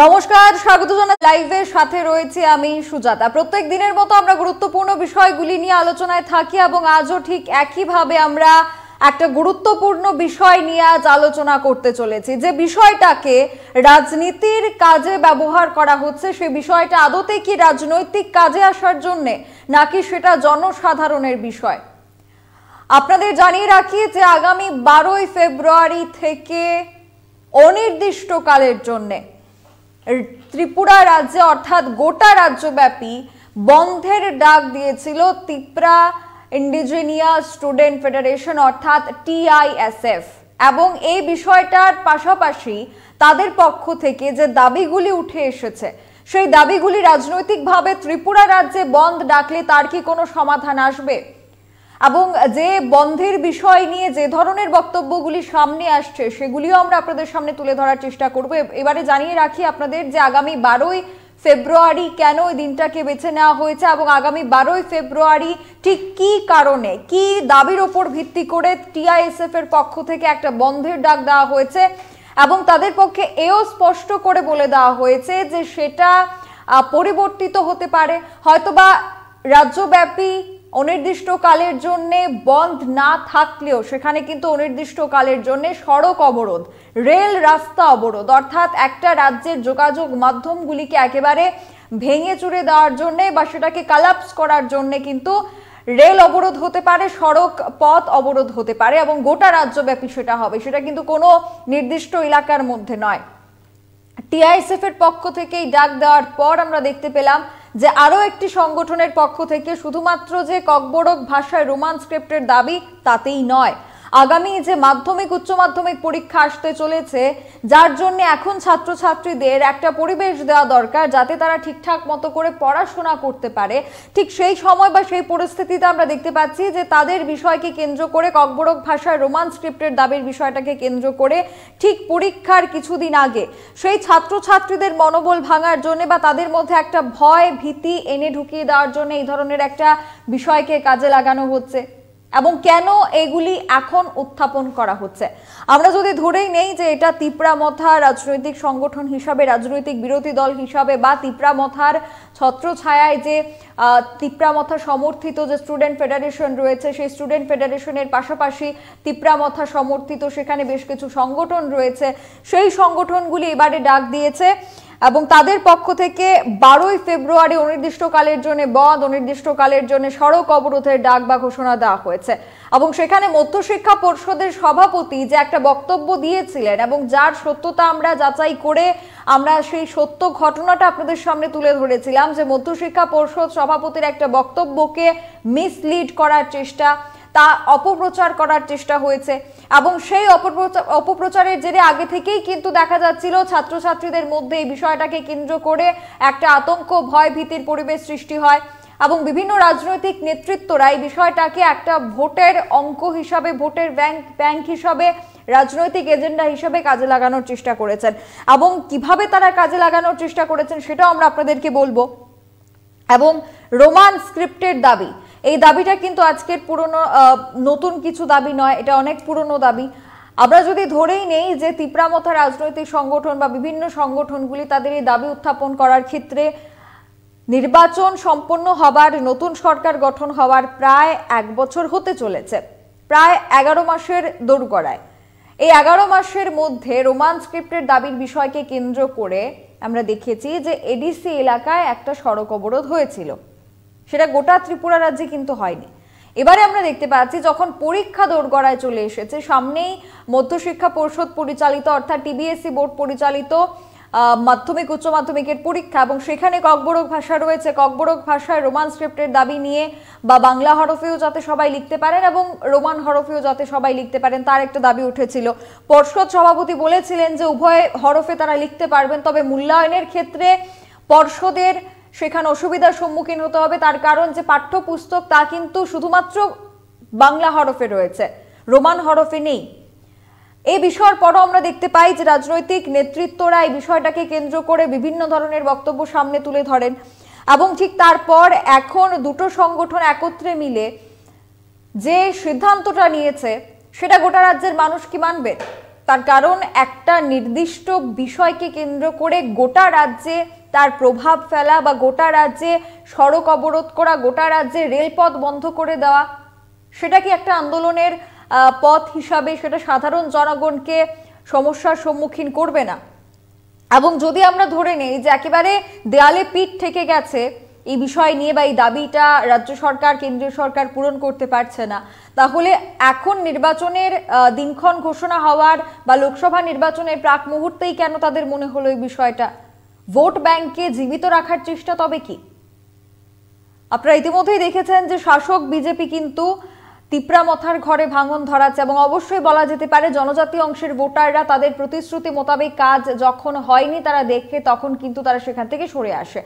নমস্কার, স্বাগত জানাই লাইভের সাথে রয়েছে আমি সুজাতা। প্রত্যেক দিনের মতো আমরা গুরুত্বপূর্ণ বিষয়গুলি নিয়ে আলোচনায় থাকি এবং আজও ঠিক একইভাবে আমরা একটা গুরুত্বপূর্ণ বিষয় নিয়ে আজ আলোচনা করতে চলেছি। যে বিষয়টাকে রাজনীতির কাজে ব্যবহার করা হচ্ছে, সেই বিষয়টা আদতে কি রাজনৈতিক কাজে আসার জন্য নাকি সেটা জনসাধারণের বিষয়। আপনাদের জানিয়ে রাখি যে আগামী 12ই ফেব্রুয়ারি থেকে অনির্দিষ্টকালের জন্য ত্রিপুরা রাজ্যে অর্থাৎ গোটা রাজ্যব্যাপী বন্ধের ডাক দিয়েছিল ত্রিপুরা ইন্ডিজিনিয়াস স্টুডেন্ট ফেডারেশন অর্থাৎ TISF। এবং এই বিষয়টার পাশাপাশি তাদের পক্ষ থেকে যে দাবিগুলি উঠে এসেছে, সেই দাবিগুলি রাজনৈতিকভাবে ত্রিপুরা রাজ্যে বন্ধ ডাকলে তার কি কোনো সমাধান আসবে, এবং যে বন্ধের বিষয় নিয়ে যে ধরনের বক্তব্যগুলি সামনে আসছে সেগুলিও আমরা আপনাদের সামনে তুলে ধরার চেষ্টা করব। এবারে জানিয়ে রাখি আপনাদের যে আগামী 12ই ফেব্রুয়ারি কেন এই দিনটাকে বেছে নেওয়া হয়েছে এবং আগামী 12ই ফেব্রুয়ারি ঠিক কি কারণে, কি দাবির ওপর ভিত্তি করে TISF এর পক্ষ থেকে একটা বন্ধের ডাক দেওয়া হয়েছে এবং তাদের পক্ষে এও স্পষ্ট করে বলে দেওয়া হয়েছে যে সেটা পরিবর্তিত হতে পারে, হয়তোবা রাজ্যব্যাপী অনির্দিষ্টকালের জন্য বন্ধ না থাকলেও সেখানে কিন্তু অনির্দিষ্টকালের জন্য সড়ক অবরোধ, রেল রাস্তা অবরোধ, অর্থাৎ একটা রাজ্যের যোগাযোগ মাধ্যমগুলিকে একেবারে ভেঙে চুরে দেওয়ার জন্য বা সেটাকে কালাপস করার জন্য কিন্তু রেল অবরোধ হতে পারে, সড়ক পথ অবরোধ হতে পারে এবং গোটা রাজ্যব্যাপী সেটা হবে, সেটা কিন্তু কোনো নির্দিষ্ট এলাকার মধ্যে নয়। TISF এর পক্ষ থেকে এই ডাক দেওয়ার পর আমরা দেখতে পেলাম যে আরো একটি সংগঠনের পক্ষ থেকে শুধুমাত্র যে ককবরক ভাষায় রোমান স্ক্রিপ্টের দাবি তাতেই নয়, আগামী যে মাধ্যমিক উচ্চ মাধ্যমিক পরীক্ষা আসতে চলেছে, যার জন্য এখন ছাত্রছাত্রীদের একটা পরিবেশ দেওয়া দরকার যাতে তারা ঠিকঠাক মতো করে পড়াশোনা করতে পারে, ঠিক সেই সময় বা সেই পরিস্থিতিতে আমরা দেখতে পাচ্ছি যে তাদের বিষয়কে কেন্দ্র করে ককবরক ভাষায় রোমান স্ক্রিপ্টের দাবির বিষয়টাকে কেন্দ্র করে ঠিক পরীক্ষার কিছুদিন আগে সেই ছাত্রছাত্রীদের মনোবল ভাঙার জন্য বা তাদের মধ্যে একটা ভয় ভীতি এনে ঢুকিয়ে দেওয়ার জন্য এই ধরনের একটা বিষয়কে কাজে লাগানো হচ্ছে। এবং কেন এগুলি এখন উত্থাপন করা হচ্ছে, আমরা যদি ধরেই নেই যে এটা তিপ্রামথা রাজনৈতিক সংগঠন হিসাবে, রাজনৈতিক বিরোধী দল হিসাবে বা তিপ্রামথার ছত্রছায়ায় যে তিপ্রামথা সমর্থিত যে স্টুডেন্ট ফেডারেশন রয়েছে, সেই স্টুডেন্ট ফেডারেশনের পাশাপাশি তিপ্রামথা সমর্থিত সেখানে বেশ কিছু সংগঠন রয়েছে, সেই সংগঠনগুলি এবারে ডাক দিয়েছে এবং তাদের পক্ষ থেকে 12ই ফেব্রুয়ারি অনির্দিষ্টকালের জন্য বন্ধ, অনির্দিষ্টকালের জন্য সড়ক অবরোধের ডাক বা ঘোষণা দেওয়া হয়েছে। এবং সেখানে মধ্যশিক্ষা পর্ষদের সভাপতি যে একটা বক্তব্য দিয়েছিলেন এবং যার সত্যতা আমরা যাচাই করে আমরা সেই সত্য ঘটনাটা আপনাদের সামনে তুলে ধরেছিলাম যে মধ্যশিক্ষা পর্ষদ সভাপতির একটা বক্তব্যকে মিসলিড করার চেষ্টা, তা অপপ্রচার করার চেষ্টা হয়েছে এবং সেই অপপ্রচারের জেরে আগে থেকেই কিন্তু দেখা যাচ্ছিল ছাত্রছাত্রীদের মধ্যে এই বিষয়টাকে কেন্দ্র করে একটা আতঙ্ক, ভয় ভীতির পরিবেশ সৃষ্টি হয় এবং বিভিন্ন রাজনৈতিক নেতৃত্বরা এই বিষয়টাকে একটা ভোটের অঙ্ক হিসাবে, ভোটের ব্যাংক হিসাবে, রাজনৈতিক এজেন্ডা হিসাবে কাজে লাগানোর চেষ্টা করেছেন এবং কিভাবে তারা কাজে লাগানোর চেষ্টা করেছেন সেটাও আমরা আপনাদেরকে বলবো। এবং রোমান স্ক্রিপ্টের দাবি, এই দাবিটা কিন্তু আজকের পুরনো নতুন কিছু দাবি নয়, এটা অনেক পুরনো দাবি। আমরা যদি ধরেই নেই যে তিপ্রামথা রাজনৈতিক সংগঠন বা বিভিন্ন সংগঠনগুলি তাদের এই দাবি উত্থাপন করার ক্ষেত্রে নির্বাচন সম্পন্ন হবার, নতুন সরকার গঠন হওয়ার প্রায় 1 বছর হতে চলেছে, প্রায় 11 মাসের দোরগোড়ায়। এই 11 মাসের মধ্যে রোমান স্ক্রিপ্টের দাবির বিষয়কে কেন্দ্র করে আমরা দেখেছি যে এডিসি এলাকায় একটা সড়ক অবরোধ হয়েছিল, সেটা গোটা ত্রিপুরা রাজ্যে কিন্তু হয়নি। এবারে আমরা দেখতে পাচ্ছি যখন পরীক্ষা দোরগোড়ায় চলে এসেছে, সামনেই মধ্যশিক্ষা পর্ষদ পরিচালিত অর্থাৎ TBSE বোর্ড পরিচালিত মাধ্যমিক উচ্চ মাধ্যমিকের পরীক্ষা এবং সেখানে ককবরক ভাষা রয়েছে, ককবরক ভাষায় রোমান স্ক্রিপ্টের দাবি নিয়ে বা বাংলা হরফেও যাতে সবাই লিখতে পারেন এবং রোমান হরফেও যাতে সবাই লিখতে পারেন তার একটা দাবি উঠেছিল। পর্ষদ সভাপতি বলেছিলেন যে উভয় হরফে তারা লিখতে পারবেন, তবে মূল্যায়নের ক্ষেত্রে পর্ষদের সেখানে অসুবিধার সম্মুখীন হতে হবে, তার কারণ যে পাঠ্যপুস্তক তা কিন্তু শুধুমাত্র বাংলা হরফে রয়েছে, রোমান হরফে নেই। এই বিষয়ের পরও আমরা দেখতে পাই যে রাজনৈতিক নেতৃত্বরা এই বিষয়টাকে কেন্দ্র করে বিভিন্ন ধরনের বক্তব্য সামনে তুলে ধরেন এবং ঠিক তারপর এখন দুটো সংগঠন একত্রে মিলে যে সিদ্ধান্তটা নিয়েছে সেটা গোটা রাজ্যের মানুষ কি মানবে? তার কারণ একটা নির্দিষ্ট বিষয়কে কেন্দ্র করে গোটা রাজ্যে তার প্রভাব ফেলা বা গোটা রাজ্যে সড়ক অবরোধ করা, গোটা রাজ্যে রেলপথ বন্ধ করে দেওয়া, সেটা কি একটা আন্দোলনের পথ হিসাবে সেটা সাধারণ জনগণকে সমস্যার সম্মুখীন করবে না? এবং যদি আমরা ধরে নেই যে একেবারে দেয়ালে পিঠ থেকে গেছে এই বিষয় নিয়ে বা এই দাবিটা রাজ্য সরকার কেন্দ্রীয় সরকার পূরণ করতে পারছে না, তাহলে এখন নির্বাচনের দিনক্ষণ ঘোষণা হওয়ার বা লোকসভা নির্বাচনের প্রাক মুহূর্তেই কেন তাদের মনে হলো এই বিষয়টা ভোট ব্যাংককে জীবিত রাখার চেষ্টা? তবে কি আপনারা ইতিমধ্যেই দেখেছেন যে শাসক বিজেপি কিন্তু তিপ্রামথার ঘরে ভাঙন ধরাচ্ছে এবং অবশ্যই বলা যেতে পারে জনজাতি অংশের ভোটাররা তাদের প্রতিশ্রুতি মোতাবেক কাজ যখন হয়নি তারা দেখে তখন কিন্তু তারা সেখান থেকে সরে আসে।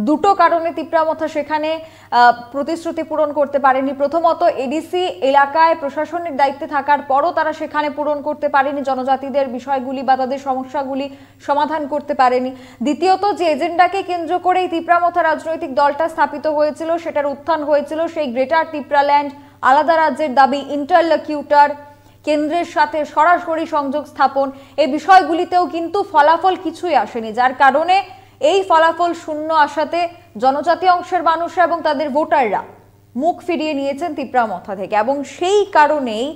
দুটো কারণে তিপ্রামথা সেখানে প্রতিশ্রুতি পূরণ করতে পারেনি। প্রথমত, এডিসি এলাকায় প্রশাসনের দায়িত্বে থাকার পরও তারা সেখানে পূরণ করতে পারেনি, জনজাতিদের বিষয়গুলি বা তাদের সমস্যাগুলি সমাধান করতে পারেনি। দ্বিতীয়ত, যে এজেন্ডাকে কেন্দ্র করে এই তিপ্রামথা রাজনৈতিক দলটা স্থাপিত হয়েছিল, সেটার উত্থান হয়েছিল সেই গ্রেটার তিপ্রাল্যান্ড, আলাদা রাজ্যের দাবি, ইন্টারলকিউটার, কেন্দ্রের সাথে সরাসরি সংযোগ স্থাপন, এই বিষয়গুলিতেও কিন্তু ফলাফল কিছুই আসেনি, যার কারণে এই ফলাফল শূন্য আসাতে জনজাতি অংশের মানুষরা এবং তাদের ভোটাররা মুখ ফিরিয়ে নিয়েছেন তিপ্রামথা থেকে। এবং সেই কারণেই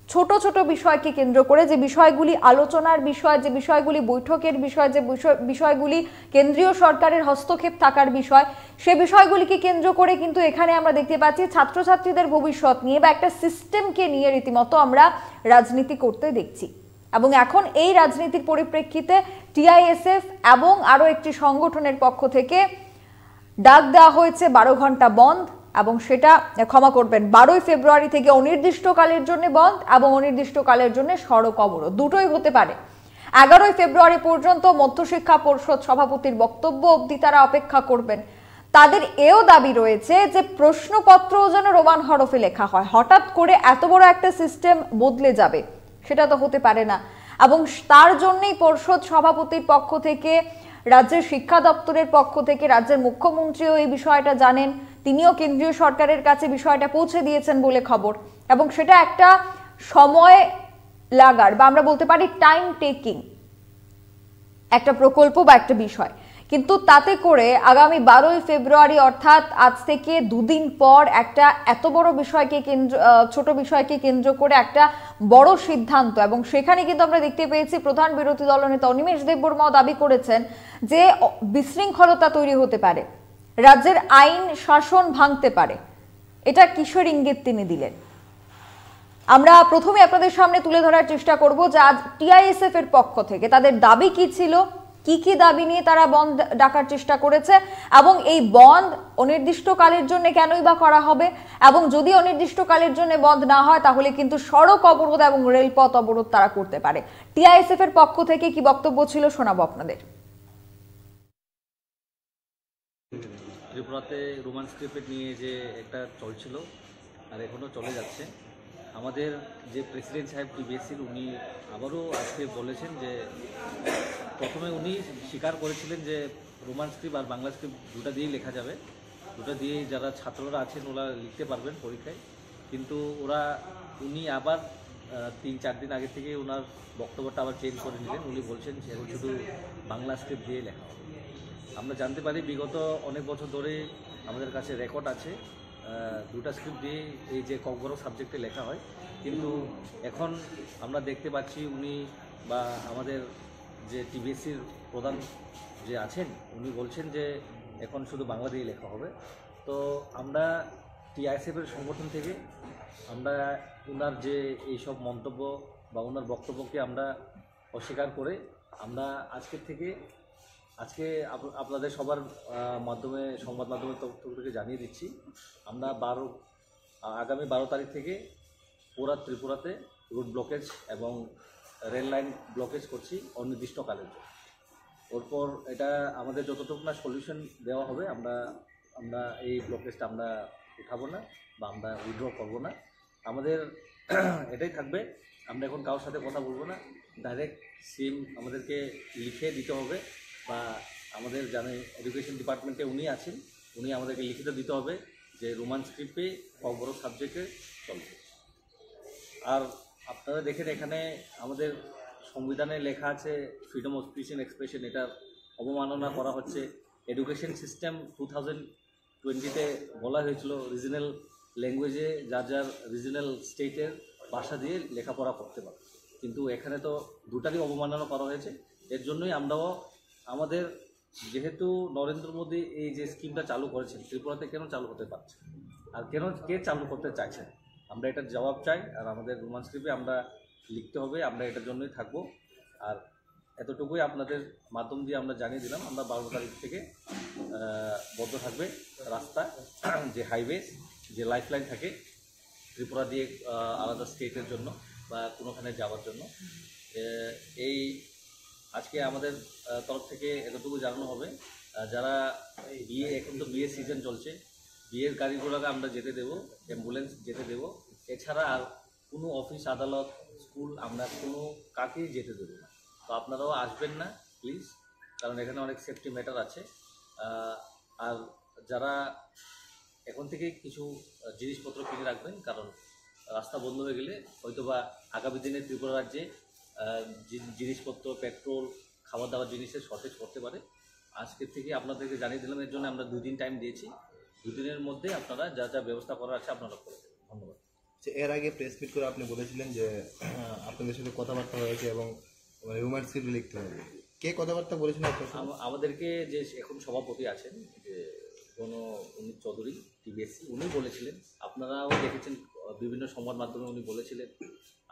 ছোট ছোট বিষয়কে কেন্দ্র করে যে বিষয়গুলি আলোচনার বিষয়, যে বিষয়গুলি বৈঠকের বিষয়, যে বিষয়গুলি কেন্দ্রীয় সরকারের হস্তক্ষেপ থাকার বিষয়, সে বিষয়গুলিকে কেন্দ্র করে কিন্তু এখানে আমরা দেখতে পাচ্ছি ছাত্রছাত্রীদের ভবিষ্যৎ নিয়ে বা একটা সিস্টেমকে নিয়ে রীতিমতো আমরা রাজনীতি করতে দেখছি। এবং এখন এই রাজনীতির পরিপ্রেক্ষিতে টিআইএসএফ এবং আরো একটি সংগঠনের পক্ষ থেকে ডাক দেওয়া হয়েছে 12 ঘন্টা বন্ধ, এবং সেটা ক্ষমা করবেন 12ই ফেব্রুয়ারি থেকে অনির্দিষ্টকালের জন্য বন্ধ এবং অনির্দিষ্টকালের জন্য সড়ক অবরোধ, দুটোই হতে পারে। 11ই ফেব্রুয়ারি পর্যন্ত মধ্যশিক্ষা পর্ষদ সভাপতির বক্তব্য অবধি তারা অপেক্ষা করবেন। তাদের এও দাবি রয়েছে যে প্রশ্নপত্রও যেন রোমান হরফে লেখা হয়। হঠাৎ করে এত বড় একটা সিস্টেম বদলে যাবে সেটা তো হতে পারে না, এবং তার জন্যই পর্ষদ সভাপতির পক্ষ থেকে, রাজ্যের শিক্ষা দপ্তরের পক্ষ থেকে, রাজ্যের মুখ্যমন্ত্রীও এই বিষয়টা জানেন, তিনিও কেন্দ্রীয় সরকারের কাছে বিষয়টা পৌঁছে দিয়েছেন বলে খবর। এবং সেটা একটা সময় লাগার বা আমরা বলতে পারি টাইম টেকিং একটা প্রকল্প বা একটা বিষয়, কিন্তু তাতে করে আগামী 12ই ফেব্রুয়ারি অর্থাৎ আজ থেকে দুদিন পর একটা এত বড় বিষয়কে ছোট বিষয়কে কেন্দ্র করে একটা বড় সিদ্ধান্ত, এবং সেখানে কিন্তু আমরা দেখতে পেয়েছি প্রধান বিরোধী দলনেতা অনিমেষ দেববর্মাও দাবি করেছেন যে বিশৃঙ্খলতা তৈরি হতে পারে, রাজ্যের আইন শাসন ভাঙতে পারে। এটা কিসের ইঙ্গিত তিনি দিলেন? আমরা প্রথমে আপনাদের সামনে তুলে ধরার চেষ্টা করব যে আজ টিআইএসএফ এর পক্ষ থেকে তাদের দাবি কি ছিল, কি কি দাবি নিয়ে তারা বন্ধ ডাকার চেষ্টা করেছে, এবং এই বন্ধ অনির্দিষ্টকালের জন্য কেনই বা করা হবে, এবং যদি অনির্দিষ্টকালের জন্য বন্ধ না হয় তাহলে কিন্তু সড়ক অবরোধ এবং রেলপথ অবরোধ তারা করতে পারে। টিআইএসএফ এর পক্ষ থেকে কি বক্তব্য ছিল শোনাবো আপনাদের। ত্রিপুরাতে রোমান স্ক্রিপ্ট নিয়ে যে একটা চলছিল আর এখনও চলে যাচ্ছে, আমাদের যে প্রেসিডেন্ট সাহেব টিবিএসসির উনি আবারও আজকে বলেছেন যে প্রথমে উনি স্বীকার করেছিলেন যে রোমান স্ক্রিপ্ট আর বাংলা স্ক্রিপ্ট দুটা দিয়েই লেখা যাবে, দুটা দিয়েই যারা ছাত্ররা আছেন ওরা লিখতে পারবেন পরীক্ষায়, কিন্তু উনি আবার 3-4 দিন আগে থেকে ওনার বক্তব্যটা আবার চেঞ্জ করে নিলেন। উনি বলছেন সেগুলো শুধু বাংলা স্ক্রিপ্ট দিয়ে লেখা হবে। আমরা জানতে পারি বিগত অনেক বছর ধরে আমাদের কাছে রেকর্ড আছে দুটা স্ক্রিপ্ট দিয়ে এই যে বড় সাবজেক্টে লেখা হয়, কিন্তু এখন আমরা দেখতে পাচ্ছি উনি বা আমাদের যে টিবিএসসির প্রধান যে আছেন উনি বলছেন যে এখন শুধু বাংলা দিয়ে লেখা হবে। তো আমরা টিআইএসএফের সংগঠন থেকে আমরা ওনার যে এইসব মন্তব্য বা ওনার বক্তব্যকে আমরা অস্বীকার করে আমরা আজকে আপনাদের সবার মাধ্যমে সংবাদ মাধ্যমের তথ্য থেকে জানিয়ে দিচ্ছি, আমরা আগামী 12 তারিখ থেকে পুরা ত্রিপুরাতে রুট ব্লকেজ এবং রেল লাইন ব্লকেজ করছি অনির্দিষ্টকালের জন্য। ওরপর এটা আমাদের যতটুকু না সলিউশন দেওয়া হবে আমরা এই ব্লকেজটা আমরা উঠাবো না বা আমরা উইথড্র করবো না। আমাদের এটাই থাকবে, আমরা এখন কারোর সাথে কথা বলবো না, ডাইরেক্ট সিম আমাদেরকে লিখে দিতে হবে, বা আমাদের জানে এডুকেশন ডিপার্টমেন্টে উনি আছেন, উনি আমাদেরকে লিখিত দিতে হবে যে রোমান স্ক্রিপ্টে বড় সাবজেক্টে চলবে। আর আপনারা দেখেন এখানে আমাদের সংবিধানে লেখা আছে freedom of speech and expression, এটার অবমাননা করা হচ্ছে। এডুকেশন সিস্টেম 2020-তে বলা হয়েছিল রিজনাল ল্যাঙ্গুয়েজে যার যার রিজনাল স্টেটের ভাষা দিয়ে লেখাপড়া করতে পারে, কিন্তু এখানে তো দুটারই অবমাননা করা হয়েছে। এর জন্যই আমরাও আমাদের, যেহেতু নরেন্দ্র মোদী এই যে স্কিমটা চালু করেছেন, ত্রিপুরাতে কেন চালু হতে পারছে আর কে চালু করতে চাইছেন, আমরা এটার জবাব চাই। আর আমাদের রোমান স্ক্রিপ্টে আমরা লিখতে হবে, আমরা এটার জন্যই থাকবো। আর এতটুকুই আপনাদের মাধ্যম দিয়ে আমরা জানিয়ে দিলাম, আমরা 12 তারিখ থেকে বন্ধ থাকবে রাস্তা, যে হাইওয়ে, যে লাইফলাইন থাকে ত্রিপুরা দিয়ে আলাদা স্টেটের জন্য বা কোনোখানে যাওয়ার জন্য। এই আজকে আমাদের তরফ থেকে এতটুকু জানানো হবে। যারা বিয়ে, এখন তো বিয়ের সিজন চলছে, বিয়ের গাড়ি ঘোড়াকে আমরা যেতে দেবো, অ্যাম্বুলেন্স যেতে দেবো, এছাড়া আর কোনো অফিস আদালত স্কুল আমরা কোনো কাকেই যেতে দেবো না। তো আপনারাও আসবেন না প্লিজ, কারণ এখানে অনেক সেফটি ম্যাটার আছে। আর যারা এখন থেকে কিছু জিনিসপত্র কিনে রাখবেন, কারণ রাস্তা বন্ধ হয়ে গেলে হয়তোবা আগামী দিনে ত্রিপুরা রাজ্যে জিনিসপত্র, পেট্রোল, খাবার দাবার জিনিসের শর্টেজ করতে পারে। আজকের থেকে আপনাদেরকে জানিয়ে দিলাম, এর জন্য আমরা 2 দিন টাইম দিয়েছি। 2 দিনের মধ্যে আপনারা যা যা ব্যবস্থা করার আছে আপনারা করে দেবেন। ধন্যবাদ। এর আগে প্রেস মিট করে আপনি বলেছিলেন যে আপনাদের সাথে কথাবার্তা হয়েছে এবং রোমান স্ক্রিপ্ট লিখতে হবে, কে কথাবার্তা বলেছিলেন? আমাদেরকে যে এখন সভাপতি আছেন, যে উনি চৌধুরী টিবিএসসি, উনি বলেছিলেন, আপনারাও দেখেছেন বিভিন্ন সংবাদ মাধ্যমে উনি বলেছিলেন,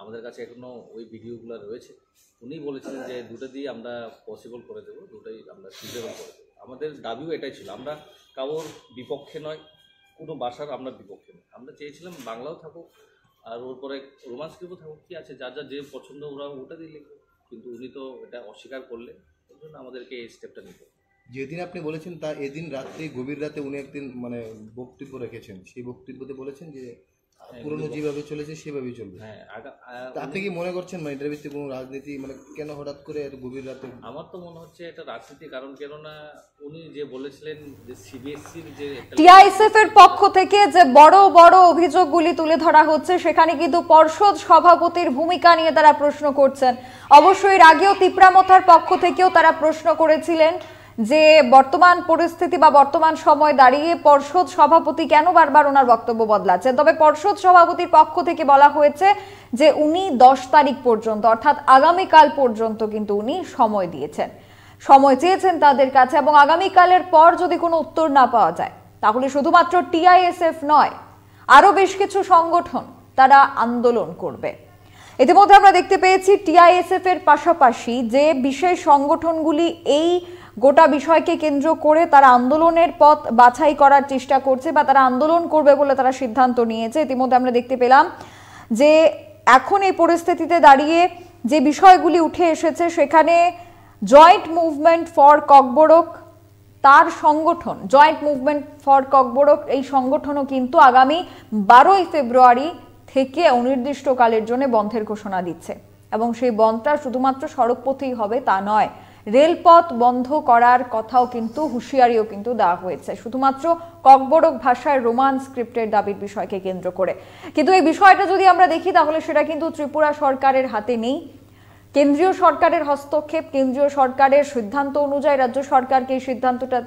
আমাদের কাছে এখনও ওই ভিডিওগুলো রয়েছে। উনি বলেছিলেন যে দুটো দিয়ে আমরা পসিবল করে দেবো, দুটোই আমরা ফিজিবল করে দেবো। আমাদের দাবিও এটাই ছিল, আমরা কারোর বিপক্ষে নয়, কোনো ভাষার আমরা বিপক্ষে নয়। আমরা চেয়েছিলাম বাংলাও থাকুক আর ওর পরে রোমান স্ক্রিপ্টও থাকুক, কী আছে, যার যার যে পছন্দ ওরা ওটা দিয়ে লিখবে, কিন্তু উনি তো এটা অস্বীকার করলেন, ওই জন্য আমাদেরকে এই স্টেপটা নিতে। যেদিন আপনি বলেছেন তা এদিন রাত্রে, গভীর রাতে উনি একদিন বক্তব্য রেখেছেন, সেই বক্তব্যতে বলেছেন যে পুরনো যেভাবে চলেছে সেভাবেই চলবে। হ্যাঁ, আপনি কি মনে করছেন এটার ভিত্তিতে কোনো রাজনীতি, কেন হঠাৎ করে এত গভীর রাতে? আমার তো মনে হচ্ছে এটা রাজনীতি, কারণ কেননা উনি যে বলেছিলেন যে সিবিএসসির যে টিআইএসএফ এর পক্ষ থেকে যে বড় বড় অভিযোগগুলি তুলে ধরা হচ্ছে, সেখানে কিন্তু পর্ষদ সভাপতির ভূমিকা নিয়ে তারা প্রশ্ন করছেন। অবশ্যই এর আগেও তিপ্রামথার পক্ষ থেকেও তারা প্রশ্ন করেছিলেন যে বর্তমান পরিস্থিতি বা বর্তমান সময় দাঁড়িয়ে পর্ষদ সভাপতি কেন বারবার ওনার বক্তব্য বদলাচ্ছেন। তবে পর্ষদ সভাপতির পক্ষ থেকে বলা হয়েছে যে উনি 10 তারিখ পর্যন্ত, অর্থাৎ আগামীকাল পর্যন্ত কিন্তু উনি সময় দিয়েছেন, সময় চেয়েছেন তাদের কাছে, এবং আগামীকালের পর যদি কোনো উত্তর না পাওয়া যায় তাহলে শুধুমাত্র টিআইএসএফ নয়, আরো বেশ কিছু সংগঠন তারা আন্দোলন করবে। ইতিমধ্যে আমরা দেখতে পেয়েছি টিআইএসএফ এর পাশাপাশি যে বিশেষ সংগঠনগুলি এই গোটা বিষয়কে কেন্দ্র করে তারা আন্দোলনের পথ বাছাই করার চেষ্টা করছে বা তারা আন্দোলন করবে বলে তারা সিদ্ধান্ত নিয়েছে। ইতিমধ্যে আমরা দেখতে পেলাম যে এখন এই পরিস্থিতিতে দাঁড়িয়ে যে বিষয়গুলি উঠে এসেছে, সেখানে জয়েন্ট মুভমেন্ট ফর ককবরক, তার সংগঠন জয়েন্ট মুভমেন্ট ফর ককবরক, এই সংগঠনও কিন্তু আগামী 12ই ফেব্রুয়ারি থেকে অনির্দিষ্টকালের জন্য বন্ধের ঘোষণা দিচ্ছে, এবং সেই বন্ধটা শুধুমাত্র সড়কপথেই হবে তা নয়, রেলপথ বন্ধ করার কথাও কিন্তু হুঁশিয়ারিও কিন্তু দেওয়া হয়েছে, শুধুমাত্র ককবরক ভাষায় রোমান স্ক্রিপ্টের দাবির বিষয়কে কেন্দ্র করে। কিন্তু এই বিষয়টা যদি আমরা দেখি তাহলে সেটা কিন্তু ত্রিপুরা সরকারের হাতে নেই। কেন্দ্রীয় সরকারের হস্তক্ষেপ, কেন্দ্রীয় সরকারের সিদ্ধান্ত অনুযায়ী রাজ্য সরকারকে এই সিদ্ধান্তটা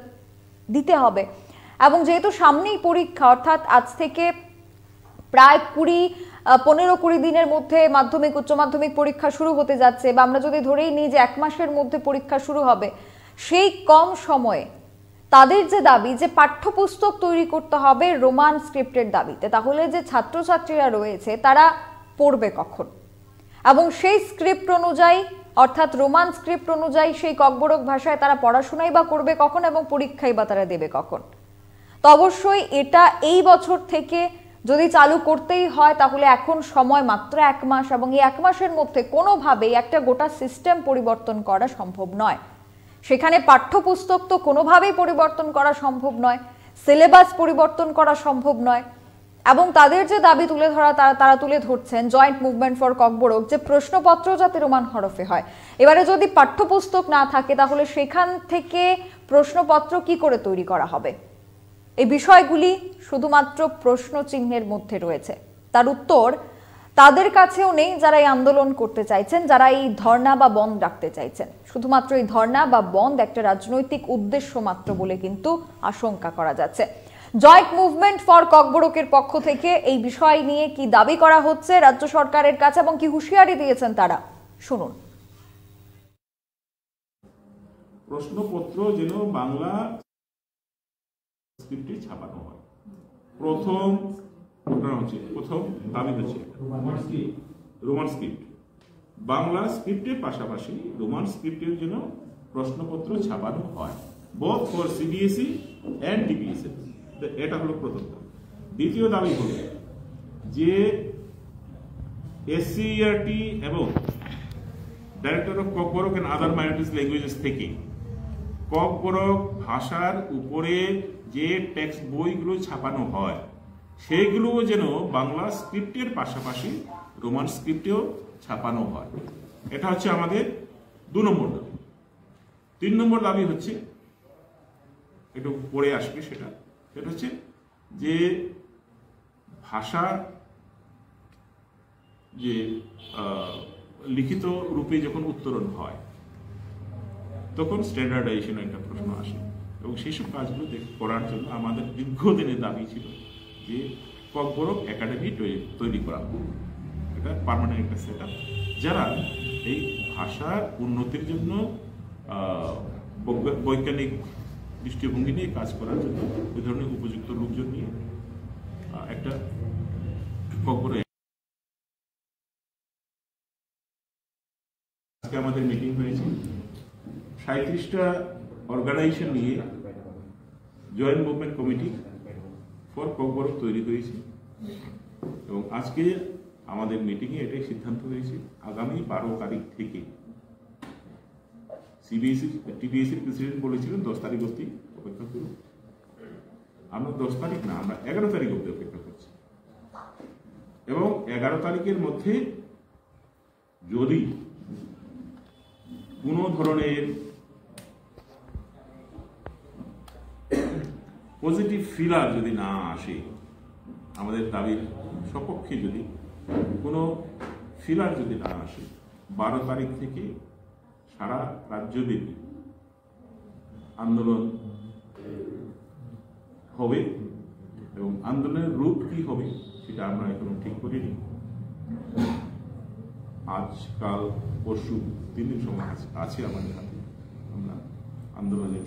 দিতে হবে। এবং যেহেতু সামনেই পরীক্ষা, অর্থাৎ আজ থেকে প্রায় 15-20 দিনের মধ্যে মাধ্যমিক উচ্চ মাধ্যমিক পরীক্ষা শুরু হতে যাচ্ছে, বা আমরা যদি ধরেই নিই যে 1 মাসের মধ্যে পরীক্ষা শুরু হবে, সেই কম সময়ে তাদের যে দাবি যে পাঠ্যপুস্তক তৈরি করতে হবে রোমান স্ক্রিপ্টের দাবিতে, তাহলে যে ছাত্রছাত্রীরা রয়েছে তারা পড়বে কখন, এবং সেই স্ক্রিপ্ট অনুযায়ী, অর্থাৎ রোমান স্ক্রিপ্ট অনুযায়ী সেই ককবরক ভাষায় তারা পড়াশোনাই বা করবে কখন এবং পরীক্ষাই বা তারা দেবে কখন। তো অবশ্যই এটা এই বছর থেকে যদি চালু করতেই হয় তাহলে এখন সময় মাত্র 1 মাস, এবং এই 1 মাসের মধ্যে কোনোভাবেই একটা গোটা সিস্টেম পরিবর্তন করা সম্ভব নয়। সেখানে পাঠ্যপুস্তক তো কোনোভাবেই পরিবর্তন করা সম্ভব নয়, সিলেবাস পরিবর্তন করা সম্ভব নয়, এবং তাদের যে দাবি তুলে ধরা তারা তুলে ধরছেন জয়েন্ট মুভমেন্ট ফর ককবরক, যে প্রশ্নপত্র যাতে রোমান হরফে হয়। এবারে যদি পাঠ্যপুস্তক না থাকে তাহলে সেখান থেকে প্রশ্নপত্র কি করে তৈরি করা হবে? এই বিষয়গুলি শুধুমাত্র প্রশ্ন চিহ্নের মধ্যে রয়েছে। তার উত্তর তাদের কাছেও নেই যারা এই আন্দোলন করতে চাইছেন, যারা এই ধর্ণা বা বন্ধ রাখতে চাইছেন। শুধুমাত্র এই ধর্ণা বা বন্ধ একটা রাজনৈতিক উদ্দেশ্য মাত্র বলে কিন্তু আশঙ্কা করা যাচ্ছে। জয়েন্ট মুভমেন্ট ফর ককবরকের পক্ষ থেকে এই বিষয় নিয়ে কি দাবি করা হচ্ছে রাজ্য সরকারের কাছে এবং কি হুঁশিয়ারি দিয়েছেন তারা, শুনুন। প্রশ্নপত্র যেন বাংলা স্ক্রিপ্টে ছাপানো হয়। প্রথম দাবি হচ্ছে রোমান স্ক্রিপ্ট, বাংলা স্ক্রিপ্টের পাশাপাশি রোমান স্ক্রিপ্টের জন্য প্রশ্নপত্র ছাপানো হয়, both for CBSE and TPSC. এটা হলো প্রথম দাবি। দ্বিতীয় দাবি হল যে এসসিইআরটি এবং director of Kokborok and other minorities languages থেকে ককবরক ভাষার উপরে যে টেক্সট বইগুলো ছাপানো হয় সেগুলো যেন বাংলা স্ক্রিপ্টের পাশাপাশি রোমান স্ক্রিপ্টেও ছাপানো হয়। এটা হচ্ছে আমাদের 2 নম্বর দাবি। 3 নম্বর দাবি হচ্ছে, একটু পরে আসবে, সেটা হচ্ছে যে ভাষা যে লিখিত রূপে যখন উত্তরণ হয় তখন স্ট্যান্ডার্ডাইজেশন একটা প্রশ্ন আসে, এবং সেই সব কাজগুলো করার জন্য আমাদের দীর্ঘদিনের দাবি ছিল যে ককবরক একাডেমি তৈরি করা হোক। এটা পার্মানেন্ট একটা সেট আপ, যারা এই ভাষার উন্নতির জন্য বৈজ্ঞানিক দৃষ্টিভঙ্গি নিয়ে কাজ করার জন্য ওই ধরনের উপযুক্ত লোকজন নিয়ে একটা ককবরক। আজকে আমাদের মিটিং হয়েছে, 37টা অর্গানাইজেশন নিয়ে joint movement committee for Kokborok তৈরি হয়েছে, এবং আজকে আমাদের মিটিংয়ে এটাই সিদ্ধান্ত হয়েছে আগামী 12 তারিখ থেকে সিবিএসই টিপিএসসির প্রেসিডেন্ট বলেছিলেন 10 তারিখ অবধি অপেক্ষা করুন। আমরা 10 তারিখ না, আমরা 11 তারিখ অবধি অপেক্ষা করছি, এবং 11 তারিখের মধ্যে যদি কোনো ধরনের পজিটিভ ফিলার যদি না আসে, আমাদের দাবির সপক্ষে যদি কোনো ফিলার যদি না আসে, 12 তারিখ থেকে সারা রাজ্যব্যাপী আন্দোলন হবে, এবং আন্দোলনের রূপ কি হবে সেটা আমরা এখনো ঠিক করিনি। আজকাল পরশু 3 দিন সময় আছে আমাদের হাতে, আমরা আন্দোলনের।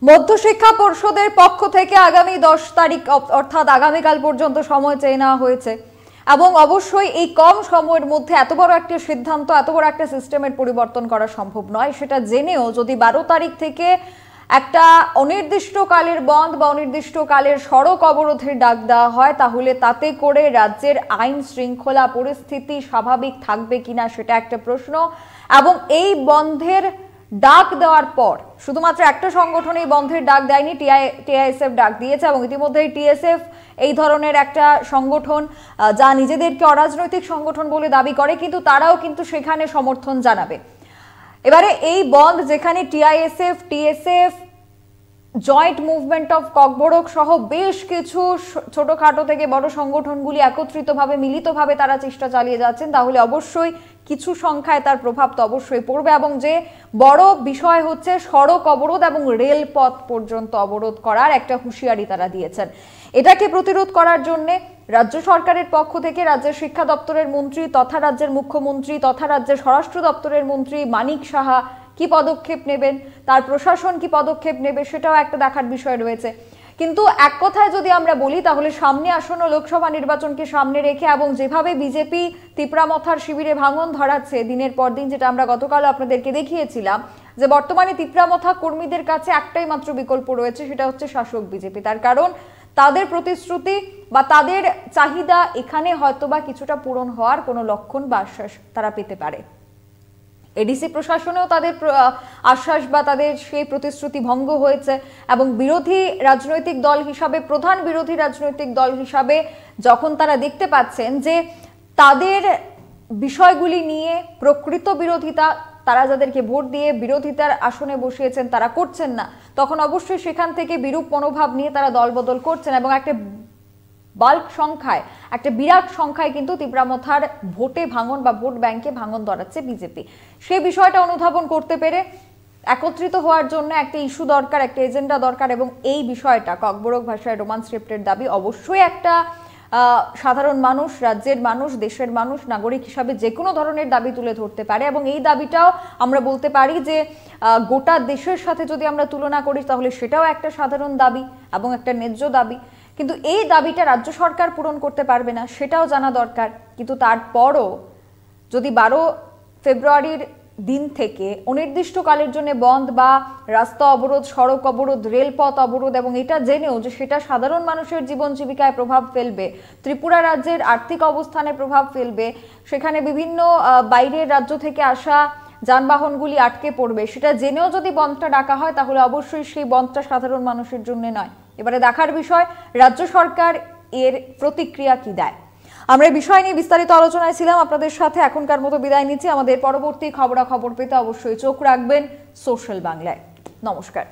মধ্যশিক্ষা পর্ষদের পক্ষ থেকে আগামী 10 তারিখ অর্থাৎ আগামীকাল পর্যন্ত সময় চেয়ে নেওয়া হয়েছে, এবং অবশ্যই এই কম সময়ের মধ্যে এত বড় একটা সিদ্ধান্ত, এত বড় একটা সিস্টেমের পরিবর্তন করা সম্ভব নয়। সেটা জেনেও যদি 12 তারিখ থেকে একটা অনির্দিষ্টকালের বন্ধ বা অনির্দিষ্টকালের সড়ক অবরোধের ডাক দেওয়া হয়, তাহলে তাতে করে রাজ্যের আইন শৃঙ্খলা পরিস্থিতি স্বাভাবিক থাকবে কিনা সেটা একটা প্রশ্ন। এবং এই বন্ধের ডাক দেওয়ার পর শুধুমাত্র একটা সংগঠন এই বন্ধের ডাক দেয়নি, টিআইএসএফ ডাক দিয়েছে, এবং ইতিমধ্যেই টিএসএফ এই ধরনের একটা সংগঠন যা নিজেদেরকে অরাজনৈতিক সংগঠন বলে দাবি করে, কিন্তু তারাও কিন্তু সেখানে সমর্থন জানাবে। এবারে এই বন্ধ যেখানে TISF, TSF, joint movement of Kokborok সহ বেশ কিছু ছোটখাটো থেকে বড় সংগঠনগুলি একত্রিতভাবে মিলিতভাবে তারা চেষ্টা চালিয়ে যাচ্ছেন, তাহলে অবশ্যই কিছু সংখ্যায় তার প্রভাব তো অবশ্যই পড়বে। এবং যে বড় বিষয় হচ্ছে সড়ক অবরোধ এবং রেলপথ পর্যন্ত অবরোধ করার একটা হুঁশিয়ারি তারা দিয়েছেন। এটাকে প্রতিরোধ করার জন্য রাজ্য সরকারের পক্ষ থেকে রাজ্যের শিক্ষা দপ্তরের মন্ত্রী তথা রাজ্যের মুখ্যমন্ত্রী তথা রাজ্যের স্বরাষ্ট্র দপ্তরের মন্ত্রী মানিক সাহা কি পদক্ষেপ নেবেন, তার প্রশাসন কি পদক্ষেপ নেবে, সেটাও একটা দেখার বিষয় রয়েছে। কিন্তু এক কথায় যদি আমরা বলি, তাহলে সামনে আসন্ন লোকসভা নির্বাচনকে সামনে রেখে এবং যেভাবে বিজেপি তিপ্রামথার শিবিরে ভাঙন ধরাচ্ছে দিনের পর দিন, যেটা আমরা গতকাল আপনাদেরকে দেখিয়েছিলাম যে বর্তমানে তিপ্রামথা কর্মীদের কাছে একটাই মাত্র বিকল্প রয়েছে, সেটা হচ্ছে শাসক বিজেপি। তার কারণ তাদের প্রতিশ্রুতি বা তাদের চাহিদা এখানে হয়তোবা কিছুটা পূরণ হওয়ার কোনো লক্ষণ বা আশ্বাস তারা পেতে পারে। এডিসি প্রশাসনেও তাদের আশ্বাস বা তাদের সেই প্রতিশ্রুতি ভঙ্গ হয়েছে, এবং বিরোধী রাজনৈতিক দল হিসাবে, প্রধান বিরোধী রাজনৈতিক দল হিসাবে যখন তারা দেখতে পাচ্ছেন যে তাদের বিষয়গুলি নিয়ে প্রকৃত বিরোধিতা, তারা যাদেরকে ভোট দিয়ে বিরোধিতার আসনে বসিয়েছেন তারা করছেন না, তখন অবশ্যই সেখান থেকে বিরূপ মনোভাব নিয়ে তারা দলবদল করছেন, এবং একটা বাল্ক সংখ্যায়, একটা বিরাট সংখ্যায় কিন্তু তিপ্রামথার ভোটে ভাঙন বা ভোট ব্যাংকে ভাঙন ধরাচ্ছে বিজেপি। সেই বিষয়টা অনুধাবন করতে পেরে একত্রিত হওয়ার জন্য একটা ইস্যু দরকার, একটা এজেন্ডা দরকার, এবং এই বিষয়টা ককবরক ভাষায় রোমান স্ক্রিপ্টের দাবি অবশ্যই একটা সাধারণ মানুষ, রাজ্যের মানুষ, দেশের মানুষ, নাগরিক হিসাবে যে কোনো ধরনের দাবি তুলে ধরতে পারে। এবং এই দাবিটাও আমরা বলতে পারি যে গোটা দেশের সাথে যদি আমরা তুলনা করি তাহলে সেটাও একটা সাধারণ দাবি এবং একটা ন্যায্য দাবি। কিন্তু এই দাবিটা রাজ্য সরকার পূরণ করতে পারবে না, সেটাও জানা দরকার। কিন্তু তারপরও যদি 12 ফেব্রুয়ারির দিন থেকে অনির্দিষ্টকালের জন্য বন্ধ বা রাস্তা অবরোধ, সড়ক অবরোধ, রেলপথ অবরোধ, এবং এটা জেনেও যে সেটা সাধারণ মানুষের জীবন জীবিকায় প্রভাব ফেলবে, ত্রিপুরা রাজ্যের আর্থিক অবস্থানে প্রভাব ফেলবে, সেখানে বিভিন্ন বাইরের রাজ্য থেকে আসা যানবাহনগুলি আটকে পড়বে, সেটা জেনেও যদি বন্ধটা ডাকা হয় তাহলে অবশ্যই সেই বন্ধটা সাধারণ মানুষের জন্য নয়। এবারে দেখার বিষয় রাজ্য সরকার এর প্রতিক্রিয়া কি দেয়। আমরা এই বিষয় নিয়ে বিস্তারিত আলোচনায় ছিলাম আপনাদের সাথে। এখনকার মতো বিদায় নিচ্ছি। আমাদের পরবর্তী খবরাখবর পেতে অবশ্যই চোখ রাখবেন সোশ্যাল বাংলায়। নমস্কার।